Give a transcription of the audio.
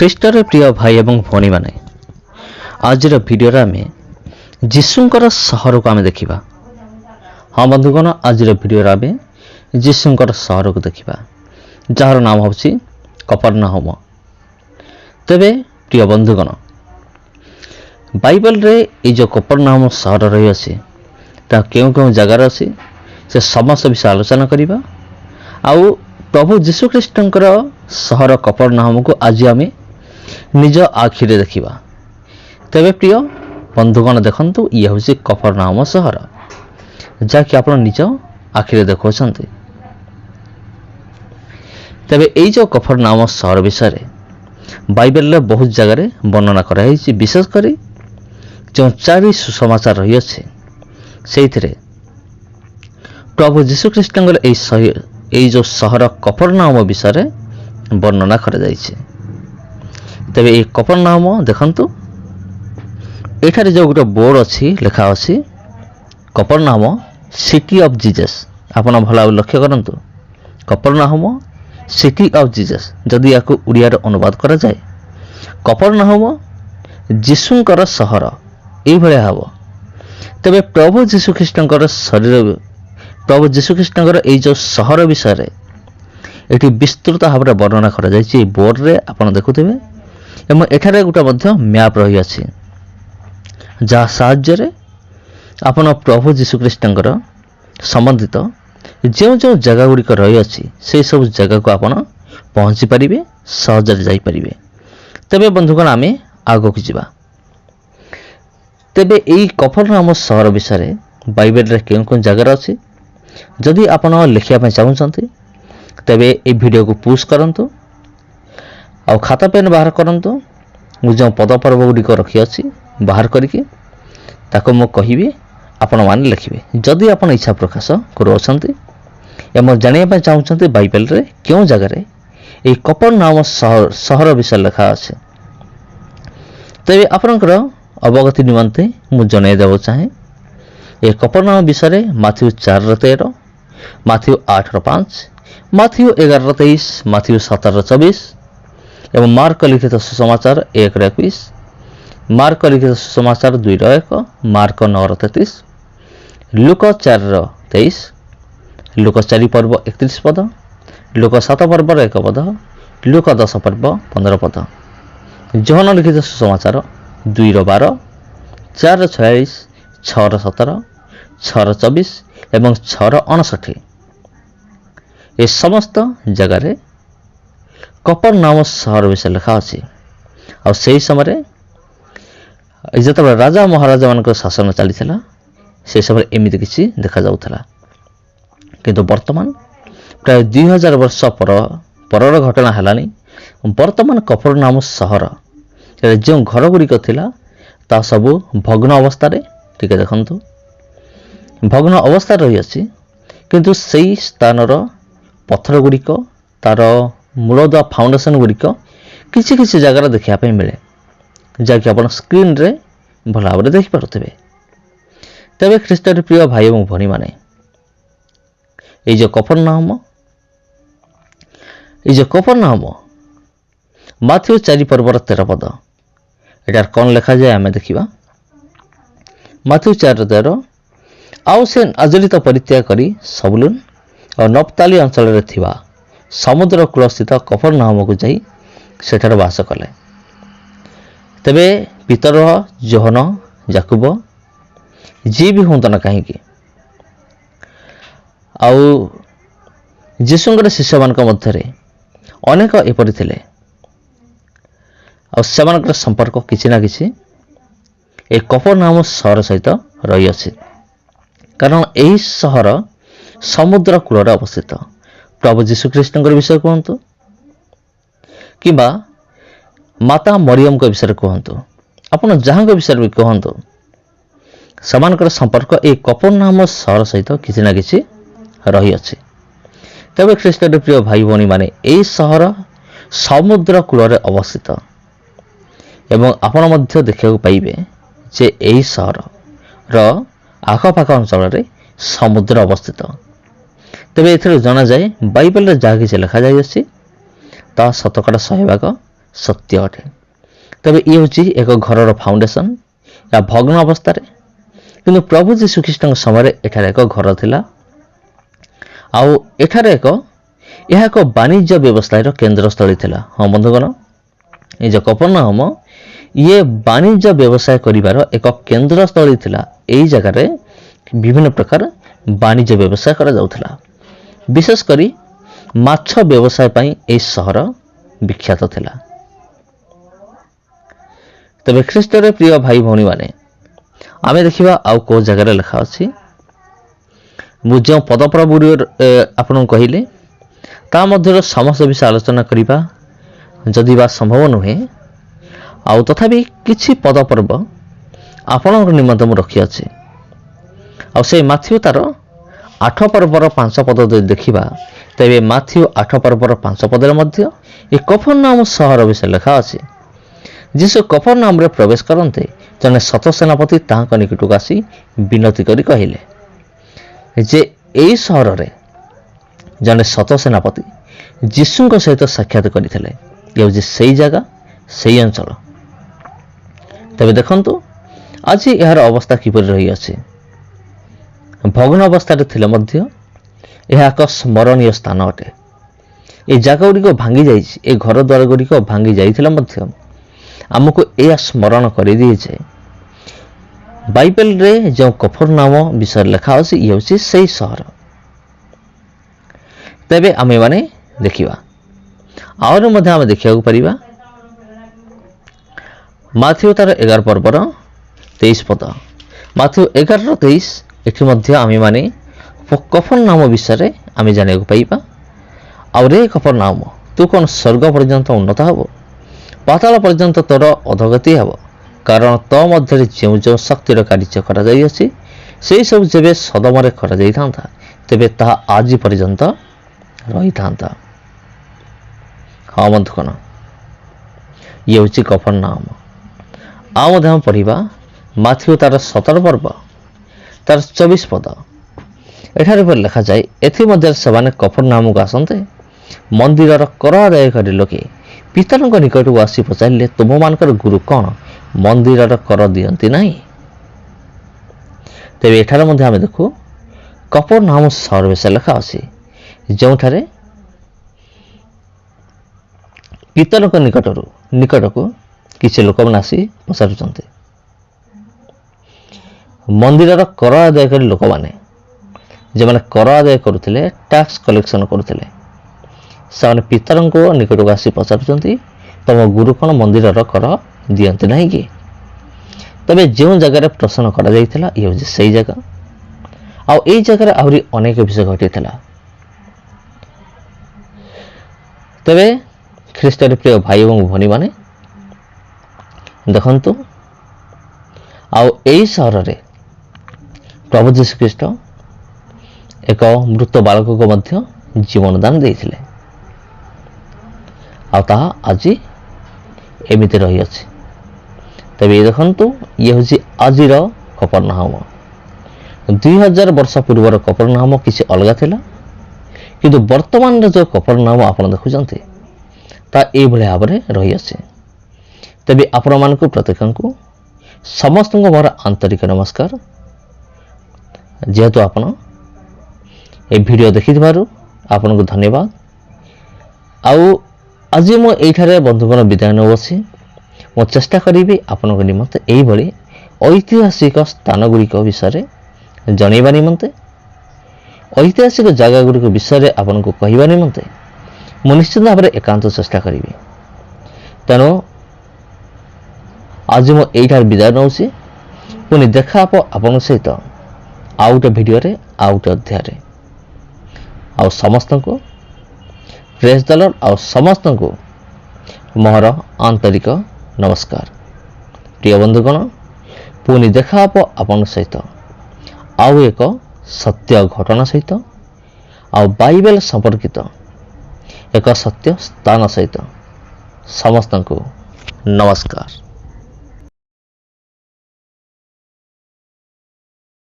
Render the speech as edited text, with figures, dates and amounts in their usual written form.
ଖ୍ରୀଷ୍ଟରେ ପ୍ରିୟ ଭାଇ ଏବଂ ଭଉଣୀମାନେ, ଆଜିର ଭିଡ଼ିଓରେ ଆମେ ଯୀଶୁଙ୍କର ସହରକୁ ଆମେ ଦେଖିବା। ହଁ ବନ୍ଧୁଗଣ, ଆଜିର ଭିଡ଼ିଓରେ ଆମେ ଯୀଶୁଙ୍କର ସହରକୁ ଦେଖିବା, ଯାହାର ନାମ ହେଉଛି କପରନାହୁମ। ତେବେ ପ୍ରିୟ ବନ୍ଧୁଗଣ, ବାଇବେଲରେ এই ଯେଉଁ କପରନାହୁମ ସହର ରହିଅଛି ତାହା କେଉଁ କେଉଁ ଜାଗାରେ ଅଛି ସେ ସମସ୍ତ ବିଷୟ ଆଲୋଚନା କରିବା। ଆଉ ପ୍ରଭୁ ଯୀଶୁଖ୍ରୀଷ୍ଟଙ୍କର ସହର କପରନାହୁମକୁ ଆଜି ଆମେ ନିଜ ଆଖିରେ ଦେଖିବା। ତେବେ ପ୍ରିୟ ବନ୍ଧୁଗଣ ଦେଖନ୍ତୁ, ଇଏ ହେଉଛି କପରନାହୁମ ସହର, ଯାହାକି ଆପଣ ନିଜ ଆଖିରେ ଦେଖାଉଛନ୍ତି। ତେବେ এই ଯେଉଁ କପରନାହୁମ ସହର ବିଷୟରେ ବାଇବେଲରେ ବହୁତ ଜାଗାରେ ବର୍ଣ୍ଣନା କରାଯାଇଛି। ବିଶେଷ କରି ଯେଉଁ 4 ସୁସମାଚାର ରହିଅଛି ସେଇଥିରେ ପ୍ରଭୁ ଯୀଶୁଖ୍ରୀଷ୍ଟଙ୍କର এই ଯେଉଁ ସହର କପରନାହୁମ ବିଷୟରେ ବର୍ଣ୍ଣନା କରାଯାଇଛି। ତେବେ এই କପରନାହୁମ ଦେଖନ୍ତୁ, ଏଠାରେ ଯେଉଁ ଗୋଟେ ବୋର୍ଡ ଅଛି, ଲେଖା ଅଛି କପରନାହୁମ ସିଟି ଅଫ୍ ଜିଜସ୍। ଆପଣ ଭଲ ଭାବରେ ଲକ୍ଷ୍ୟ କରନ୍ତୁ, କପରନାହୁମ ସିଟି ଅଫ୍ ଜିଜସ୍। ଯଦି ଏହାକୁ ଓଡ଼ିଆରେ ଅନୁବାଦ କରାଯାଏ, କପରନାହୁମ ଯୀଶୁଙ୍କର ସହର, ଏଇଭଳିଆ ହେବ। ତେବେ ପ୍ରଭୁ ଯୀଶୁଖ୍ରୀଷ୍ଟଙ୍କର এই ଯେଉଁ ସହର ବିଷୟରେ ଏଠି ବିସ୍ତୃତ ଭାବରେ ବର୍ଣ୍ଣନା କରାଯାଇଛି এই ବୋର୍ଡରେ ଆପଣ ଦେଖୁଥିବେ। ଏବଂ ଏଠାରେ ଗୋଟେ ମଧ୍ୟ ମ୍ୟାପ୍ ରହିଅଛି, ଯାହା ସାହାଯ୍ୟରେ ଆପଣ ପ୍ରଭୁ ଯୀଶୁଖ୍ରୀଷ୍ଟଙ୍କର ସମ୍ବନ୍ଧିତ ଯେଉଁ ଯେଉଁ ଜାଗା ଗୁଡ଼ିକ ରହିଅଛି ସେହି ସବୁ ଜାଗାକୁ ଆପଣ ପହଞ୍ଚି ପାରିବେ, ସହଜରେ ଯାଇପାରିବେ। ତେବେ ବନ୍ଧୁଗଣ, ଆମେ ଆଗକୁ ଯିବା। ତେବେ এই କପରନାହୁମ ସହର ବିଷୟରେ ବାଇବେଲରେ କେଉଁ କେଉଁ ଜାଗାରେ ଅଛି, ଯଦି ଆପଣ ଲେଖିବା ପାଇଁ ଚାହୁଁଛନ୍ତି ତେବେ এই ଭିଡ଼ିଓକୁ ପୁଶ୍ କରନ୍ତୁ, ଆଉ ଖାତା ପେନ୍ ବାହାର କରନ୍ତୁ। ମୁଁ ଯେଉଁ ପଦପର୍ବ ଗୁଡ଼ିକ ରଖିଅଛି ବାହାର କରିକି ତାକୁ ମୁଁ କହିବି, ଆପଣମାନେ ଲେଖିବେ। ଯଦି ଆପଣ ଇଚ୍ଛା ପ୍ରକାଶ କରୁଅଛନ୍ତି ଏବଂ ଜାଣିବା ପାଇଁ ଚାହୁଁଛନ୍ତି ବାଇବେଲରେ କେଉଁ ଜାଗାରେ এই କପରନାହୁମ ସହର ବିଷୟରେ ଲେଖା ଅଛି, ତେବେ ଆପଣଙ୍କର ଅବଗତି ନିମନ୍ତେ ମୁଁ ଜଣାଇ ଦେବାକୁ ଚାହେଁ। এই କପରନାହୁମ ବିଷୟରେ ମାଥିଉ 4:13, ମାଥିଉ 8:5, ମାଥିଉ 11:23, ମାଥିଉ 17:24 ଏବଂ ମାର୍କ ଲିଖିତ ସୁସମାଚାର 1:21, ମାର୍କ ଲିଖିତ ସୁସମାଚାର 2:1, ମାର୍କ 9:33, ଲୁକ 4:23, ଲୁକ 4 ପର୍ବ 31 ପଦ, ଲୁକ 7 ପର୍ବର 1 ପଦ, ଲୁକ 10 ପର୍ବ 15 ପଦ, ଯୋହନ ଲିଖିତ ସୁସମାଚାର 2:12, 4:46, 6:17, 6:24 ଏବଂ 6:59। ଏ ସମସ୍ତ ଜାଗାରେ କପରନାହୁମ ସହର ବିଷୟରେ ଲେଖା ଅଛି। ଆଉ ସେହି ସମୟରେ ଯେତେବେଳେ ରାଜା ମହାରାଜାମାନଙ୍କ ଶାସନ ଚାଲିଥିଲା, ସେହି ସମୟରେ ଏମିତି କିଛି ଦେଖାଯାଉଥିଲା। କିନ୍ତୁ ବର୍ତ୍ତମାନ ପ୍ରାୟ 2000 ବର୍ଷ ପରର ଘଟଣା ହେଲାଣି। ବର୍ତ୍ତମାନ କପରନାହୁମ ସହର ଯେଉଁ ଘର ଗୁଡ଼ିକ ଥିଲା ତାହା ସବୁ ଭଗ୍ନ ଅବସ୍ଥାରେ, ଟିକେ ଦେଖନ୍ତୁ, ଭଗ୍ନ ଅବସ୍ଥାରେ ରହିଅଛି। କିନ୍ତୁ ସେହି ସ୍ଥାନର ପଥର ଗୁଡ଼ିକ, ତାର ମୂଳଦୁଆ ଫାଉଣ୍ଡେସନ୍ ଗୁଡ଼ିକ କିଛି କିଛି ଜାଗାରେ ଦେଖିବା ପାଇଁ ମିଳେ, ଯାହାକି ଆପଣ ସ୍କ୍ରିନ୍ରେ ଭଲ ଭାବରେ ଦେଖିପାରୁଥିବେ। ତେବେ ଖ୍ରୀଷ୍ଟରେ ପ୍ରିୟ ଭାଇ ଏବଂ ଭଉଣୀମାନେ, এই যে କପରନାହୁମ ମାଥିଉ 4 ପର୍ବର 13 ପଦ, ଏଟାର କ'ଣ ଲେଖାଯାଏ ଆମେ ଦେଖିବା। ମାଥିଉ 4:13, ଆଉ ସେ ନାଜରିତ ପରିତ୍ୟାଗ କରି ସବୁଲୁନ ଓ ନପ୍ତାଲି ଅଞ୍ଚଳରେ ଥିବା ସମୁଦ୍ର କୂଳସ୍ଥିତ କପରନାହୁମକୁ ଯାଇ ସେଠାରେ ବାସ କଲେ। ତେବେ ପିତର, ଯୋହନ, ଯାକୁବ, ଯିଏ ବି ହୁଅନ୍ତୁ ନା କାହିଁକି, ଆଉ ଯୀଶୁଙ୍କର ଶିଷ୍ୟମାନଙ୍କ ମଧ୍ୟରେ ଅନେକ ଏପରି ଥିଲେ। ଆଉ ସେମାନଙ୍କର ସମ୍ପର୍କ କିଛି ନା କିଛି ଏ କପରନାହୁମ ସହର ସହିତ ରହିଅଛି, କାରଣ ଏହି ସହର ସମୁଦ୍ର କୂଳରେ ଅବସ୍ଥିତ। ପ୍ରଭୁ ଯୀଶୁଖ୍ରୀଷ୍ଟଙ୍କର ବିଷୟ କୁହନ୍ତୁ କିମ୍ବା ମାତା ମରିୟମଙ୍କ ବିଷୟରେ କୁହନ୍ତୁ, ଆପଣ ଯାହାଙ୍କ ବିଷୟରେ ବି କୁହନ୍ତୁ, ସେମାନଙ୍କର ସମ୍ପର୍କ ଏହି କପରନାହୁମ ସହର ସହିତ କିଛି ନା କିଛି ରହିଅଛି। ତେବେ ଖ୍ରୀଷ୍ଟରେ ପ୍ରିୟ ଭାଇ ଭଉଣୀମାନେ, ଏହି ସହର ସମୁଦ୍ର କୂଳରେ ଅବସ୍ଥିତ ଏବଂ ଆପଣ ମଧ୍ୟ ଦେଖିବାକୁ ପାଇବେ ଯେ ଏହି ସହରର ଆଖପାଖ ଅଞ୍ଚଳରେ ସମୁଦ୍ର ଅବସ୍ଥିତ। ତେବେ ଏଥିରୁ ଜଣାଯାଏ ବାଇବେଲରେ ଯାହା କିଛି ଲେଖାଯାଇଅଛି ତାହା ଶତକଡ଼ା 100% ସତ୍ୟ ଅଟେ। ତେବେ ଇଏ ହେଉଛି ଏକ ଘରର ଫାଉଣ୍ଡେସନ୍ ବା ଭଗ୍ନ ଅବସ୍ଥାରେ, କିନ୍ତୁ ପ୍ରଭୁ ଯୀଶୁଖ୍ରୀଷ୍ଟଙ୍କ ସମୟରେ ଏଠାରେ ଏକ ଘର ଥିଲା। ଆଉ ଏଠାରେ ଏହା ଏକ ବାଣିଜ୍ୟ ବ୍ୟବସାୟର କେନ୍ଦ୍ରସ୍ଥଳୀ ଥିଲା। ହଁ ବନ୍ଧୁଗଣ, ଏ ଯେଉଁ କପରନାହୁମ ଇଏ ବାଣିଜ୍ୟ ବ୍ୟବସାୟ କରିବାର ଏକ କେନ୍ଦ୍ରସ୍ଥଳୀ ଥିଲା। ଏହି ଜାଗାରେ ବିଭିନ୍ନ ପ୍ରକାର ବାଣିଜ୍ୟ ବ୍ୟବସାୟ କରାଯାଉଥିଲା। ବିଶେଷ କରି ମାଛ ବ୍ୟବସାୟ ପାଇଁ ଏହି ସହର ବିଖ୍ୟାତ ଥିଲା। ତେବେ ଖ୍ରୀଷ୍ଟରେ ପ୍ରିୟ ଭାଇ ଭଉଣୀମାନେ, ଆମେ ଦେଖିବା ଆଉ କେଉଁ ଜାଗାରେ ଲେଖା ଅଛି। ମୁଁ ଯେଉଁ ପଦପ୍ରଭୁ ଆପଣଙ୍କୁ କହିଲି ତା ମଧ୍ୟରୁ ସମସ୍ତ ବିଷୟ ଆଲୋଚନା କରିବା ଯଦି ବା ସମ୍ଭବ ନୁହେଁ, ଆଉ ତଥାପି କିଛି ପଦପର୍ବ ଆପଣଙ୍କ ନିମନ୍ତେ ମୁଁ ରଖିଅଛି। ଆଉ ସେଇ ମାଥ୍ୟୁ ତାର 8 ପର୍ବର 5 ପଦ ଯଦି ଦେଖିବା, ତେବେ ମାଥ୍ୟୁ 8 ପର୍ବର 5 ପଦରେ ମଧ୍ୟ ଏ କଫରନାହୁମ ସହର ବିଷୟରେ ଲେଖା ଅଛି। ଯୀଶୁ କଫରନାହୁମରେ ପ୍ରବେଶ କରନ୍ତେ ଜଣେ ଶତ ସେନାପତି ତାହାଙ୍କ ନିକଟକୁ ଆସି ବିନତି କରି କହିଲେ ଯେ ଏହି ସହରରେ ଜଣେ ଶତ ସେନାପତି ଯୀଶୁଙ୍କ ସହିତ ସାକ୍ଷାତ କରିଥିଲେ। ଇଏ ହେଉଛି ସେଇ ଜାଗା, ସେଇ ଅଞ୍ଚଳ। ତେବେ ଦେଖନ୍ତୁ ଆଜି ଏହାର ଅବସ୍ଥା କିପରି ରହିଅଛି। ଭଗ୍ନ ଅବସ୍ଥାରେ ଥିଲେ ମଧ୍ୟ ଏହା ଏକ ସ୍ମରଣୀୟ ସ୍ଥାନ ଅଟେ। ଏ ଜାଗା ଗୁଡ଼ିକ ଭାଙ୍ଗି ଯାଇଛି, ଏ ଘର ଦ୍ୱାର ଗୁଡ଼ିକ ଭାଙ୍ଗି ଯାଇଥିଲେ ମଧ୍ୟ ଆମକୁ ଏହା ସ୍ମରଣ କରିଦିଏ ଯେ ବାଇବେଲରେ ଯେଉଁ କଫରନାହୁମ ବିଷୟରେ ଲେଖା ଅଛି ଇଏ ହେଉଛି ସେହି ସହର। ତେବେ ଆମେମାନେ ଦେଖିବା, ଆହୁରି ମଧ୍ୟ ଆମେ ଦେଖିବାକୁ ପାରିବା ମାଥ୍ୟୁ ତାର 11 ପର୍ବର 23 ପଦ। ମାଥ୍ୟୁ 11:23 ଏଠି ମଧ୍ୟ ଆମେମାନେ କଫରନାହୁମ ବିଷୟରେ ଆମେ ଜାଣିବାକୁ ପାଇବା। ଆଉ ରେ କଫରନାହୁମ, ତୁ କ'ଣ ସ୍ୱର୍ଗ ପର୍ଯ୍ୟନ୍ତ ଉନ୍ନତ ହେବ? ପାତାଳ ପର୍ଯ୍ୟନ୍ତ ତୋର ଅଧୋଗତି ହେବ। କାରଣ ତୋ ମଧ୍ୟରେ ଯେଉଁ ଯେଉଁ ଶକ୍ତିର କାର୍ଯ୍ୟ କରାଯାଇଅଛି, ସେହିସବୁ ଯେବେ ସଦମରେ କରାଯାଇଥାନ୍ତା, ତେବେ ତାହା ଆଜି ପର୍ଯ୍ୟନ୍ତ ରହିଥାନ୍ତା। ହଁ ବନ୍ଧୁଗଣ, ଇଏ ହେଉଛି କଫରନାହୁମ। ଆଉ ମଧ୍ୟ ଆମେ ପଢ଼ିବା ମାଥ୍ୟୁ ତାର 17 ପର୍ବ ତାର 24 ପଦ। ଏଠାରେ ପରି ଲେଖାଯାଏ, ଏଥିମଧ୍ୟରେ ସେମାନେ କଫରନାହୁମକୁ ଆସନ୍ତେ ମନ୍ଦିରର କର ଆଦାୟକାରୀ ଲୋକେ ପିତାଙ୍କ ନିକଟକୁ ଆସି ପଚାରିଲେ, ତୁମମାନଙ୍କର ଗୁରୁ କ'ଣ ମନ୍ଦିରର କର ଦିଅନ୍ତି ନାହିଁ? ତେବେ ଏଠାରେ ମଧ୍ୟ ଆମେ ଦେଖୁ କଫରନାହୁମ ସହର ବିଷୟରେ ଲେଖା ଅଛି, ଯେଉଁଠାରେ ପିତାଙ୍କ ନିକଟକୁ କିଛି ଲୋକମାନେ ଆସି ପଚାରୁଛନ୍ତି। ମନ୍ଦିରର କର ଆଦାୟକାରୀ ଲୋକମାନେ, ଯେଉଁମାନେ କର ଆଦାୟ କରୁଥିଲେ, ଟ୍ୟାକ୍ସ କଲେକ୍ସନ କରୁଥିଲେ, ସେମାନେ ପିତାଙ୍କ ନିକଟକୁ ଆସି ପଚାରୁଛନ୍ତି, ତମ ଗୁରୁ କ'ଣ ମନ୍ଦିରର କର ଦିଅନ୍ତି ନାହିଁ କି? ତେବେ ଯେଉଁ ଜାଗାରେ ପ୍ରଶ୍ନ କରାଯାଇଥିଲା ଇଏ ହେଉଛି ସେଇ ଜାଗା। ଆଉ ଏଇ ଜାଗାରେ ଆହୁରି ଅନେକ ବିଷୟ ଘଟିଥିଲା। ତେବେ ଖ୍ରୀଷ୍ଟରେ ପ୍ରିୟ ଭାଇ ଏବଂ ଭଉଣୀମାନେ ଦେଖନ୍ତୁ, ଆଉ ଏହି ସହରରେ ପ୍ରଭୁ ଯୀଶୁଖ୍ରୀଷ୍ଟ ଏକ ମୃତ ବାଳକକୁ ମଧ୍ୟ ଜୀବନଦାନ ଦେଇଥିଲେ। ଆଉ ତାହା ଆଜି ଏମିତି ରହିଅଛି। ତେବେ ଦେଖନ୍ତୁ, ଇଏ ହେଉଛି ଆଜିର କଫରନାହୁମ। 2000 ବର୍ଷ ପୂର୍ବର କଫରନାହୁମ କିଛି ଅଲଗା ଥିଲା, କିନ୍ତୁ ବର୍ତ୍ତମାନର ଯେଉଁ କଫରନାହୁମ ଆପଣ ଦେଖୁଛନ୍ତି ତାହା ଏଇଭଳି ଭାବରେ ରହିଅଛି। ତେବେ ଆପଣମାନଙ୍କୁ ପ୍ରତ୍ୟେକଙ୍କୁ ସମସ୍ତଙ୍କୁ ମୋର ଆନ୍ତରିକ ନମସ୍କାର। ଯେହେତୁ ଆପଣ ଏ ଭିଡ଼ିଓ ଦେଖିଥିବାରୁ ଆପଣଙ୍କୁ ଧନ୍ୟବାଦ। ଆଉ ଆଜି ମୁଁ ଏଇଠାରେ ବନ୍ଧୁଗଣ ବିଦାୟ ନେଉଅଛି। ମୁଁ ଚେଷ୍ଟା କରିବି ଆପଣଙ୍କ ନିମନ୍ତେ ଏହିଭଳି ଐତିହାସିକ ସ୍ଥାନଗୁଡ଼ିକ ବିଷୟରେ ଜଣାଇବା ନିମନ୍ତେ, ଐତିହାସିକ ଜାଗାଗୁଡ଼ିକ ବିଷୟରେ ଆପଣଙ୍କୁ କହିବା ନିମନ୍ତେ ମୁଁ ନିଶ୍ଚିତ ଭାବରେ ଏକାନ୍ତ ଚେଷ୍ଟା କରିବି। ତେଣୁ ଆଜି ମୁଁ ଏଇଠାରେ ବିଦାୟ ନେଉଛି। ପୁଣି ଦେଖା ହେବ ଆପଣଙ୍କ ସହିତ ଆଉ ଗୋଟେ ଭିଡ଼ିଓରେ, ଆଉ ଗୋଟେ ଅଧ୍ୟାୟରେ। ଆଉ ସମସ୍ତଙ୍କୁ ପ୍ରେଜ୍ ଦ ଲର୍ଡ, ଆଉ ସମସ୍ତଙ୍କୁ ମୋର ଆନ୍ତରିକ ନମସ୍କାର। ପ୍ରିୟ ବନ୍ଧୁଗଣ, ପୁଣି ଦେଖା ହେବ ଆପଣଙ୍କ ସହିତ ଆଉ ଏକ ସତ୍ୟ ଘଟଣା ସହିତ, ଆଉ ବାଇବେଲ ସମ୍ପର୍କିତ ଏକ ସତ୍ୟ ସ୍ଥାନ ସହିତ। ସମସ୍ତଙ୍କୁ ନମସ୍କାର।